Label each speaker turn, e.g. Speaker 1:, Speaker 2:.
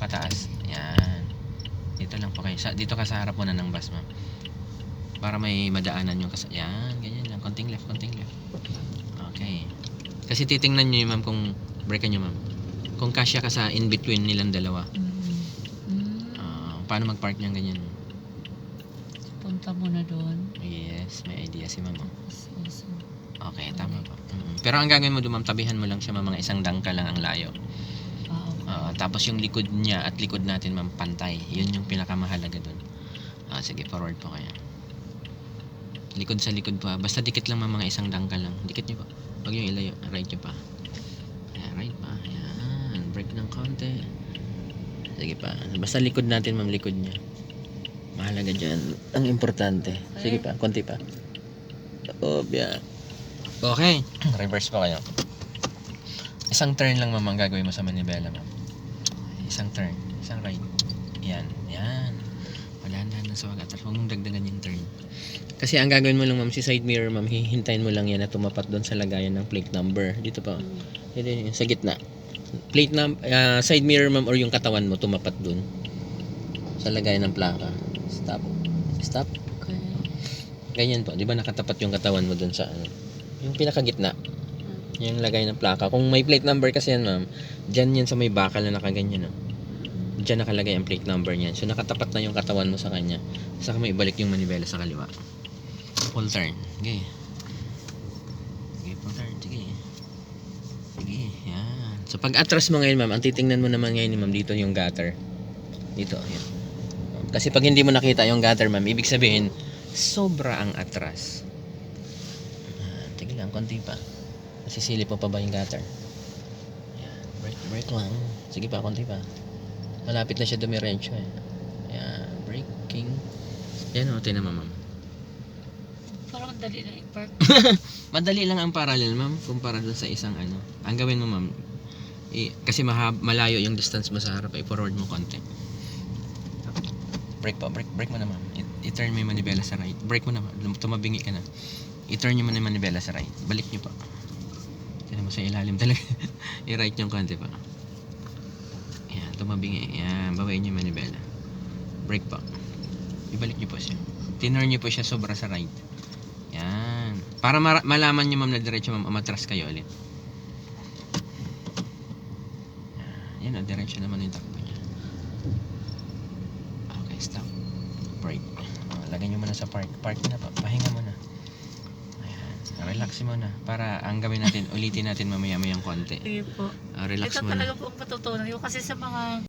Speaker 1: Pataas. Yan. Dito lang po kayo. Dito ka sa harap muna ng bus, ma'am. Para may madaanan yung yan, ganyan lang. Konting left, konting left. Okay. Kasi titingnan nyo yung ma'am kung break nyo, ma'am. Kung kasya ka sa in-between nilang dalawa. Paano mag-park niyang ganyan?
Speaker 2: Punta mo na doon.
Speaker 1: Yes, may idea si ma'am. Okay,
Speaker 2: Okay.
Speaker 1: tama po. Pero ang gagawin mo doon, ma'am, tabihan mo lang siya, ma'am, mga isang dangka lang ang layo. Tapos yung likod niya at likod natin, ma'am, pantay. Yun yung pinakamahalaga doon. Sige, forward po kayo. Likod sa likod pa. Basta dikit lang, ma'am, mga isang dangka lang. Dikit niyo pa. Huwag yung ilayo. Right niyo pa. Ayan, right pa. Ayan. Break ng konti. Sige pa. Basta likod natin, ma'am, likod niya. Mahalaga dyan. Ang importante. Sige pa, konti pa. Yan. Okay. Reverse pa kayo. Isang turn lang, ma'am, ang gagawin mo sa manibela, ma'am. Isang turn. Isang right. Yan. Yan. Dahan-dahan sa wag. At huwag mong dagdagan yung turn. Kasi ang gagawin mo lang, ma'am, si side mirror, ma'am, hihintayin mo lang yan na tumapat doon sa lagayan ng plate number. Dito pa. Dito yung sa gitna. Plate side mirror, ma'am, or yung katawan mo tumapat doon sa lagayan ng plaka. Stop. Stop.
Speaker 2: Okay.
Speaker 1: Ganyan po. Di ba nakatapat yung katawan mo doon sa yung pinakagitna. Yung lagay ng plaka. Kung may plate number kasi yan, ma'am, dyan yan sa may bakal na nakaganyan. Dyan nakalagay ang plate number niyan. So nakatapat na yung katawan mo sa kanya. Saka mo ibalik yung manibela sa kaliwa. Full turn. Sige. Sige, full turn. Sige. Sige. Yan. So pag atras mo ngayon, ma'am, ang titingnan mo naman ngayon, ma'am, dito yung gutter. Dito. Yan. Kasi pag hindi mo nakita yung gutter, ma'am, ibig sabihin, sobra ang atras. Tigil lang, konti pa. Nasisilip mo pa ba yung gutter? Yan. Break lang. Sige pa, konti pa. Malapit na siya dumiretso eh. Yan. Braking. Yan o, tinan mo, ma'am.
Speaker 2: Parang dali na i-park.
Speaker 1: Madali lang ang parallel, ma'am, kumpara dun sa isang Ang gawin mo, ma'am, kasi malayo yung distance mo sa harap, i-forward mo konti. Brake pa, brake mo na, ma'am. I-turn mo yung manibela sa right. Brake mo na, ma'am. Tumabingi ka na. I-turn nyo mo na yung manibela sa right. Balik nyo pa. Tinan mo sa ilalim talaga. I-right yung konti pa. Yan, tumabingi. Yan, bawain nyo yung manibela. Brake pa. Ibalik nyo po siya. Tinurn nyo po siya sobra sa right. Yan. Para malaman nyo, ma'am, na diretso, ma'am, umatras kayo ulit. Yan, diretso naman yung takbo niya. Okay, stop. Brake. Lagyan nyo muna sa park. Park na pa. Pahinga muna. Ayan. Relax muna. Para ang gawin natin, ulitin natin mamaya-mayang konti.
Speaker 2: Sige po.
Speaker 1: Relax
Speaker 2: Ito
Speaker 1: muna.
Speaker 2: talaga po ang patutunan ko kasi sa mga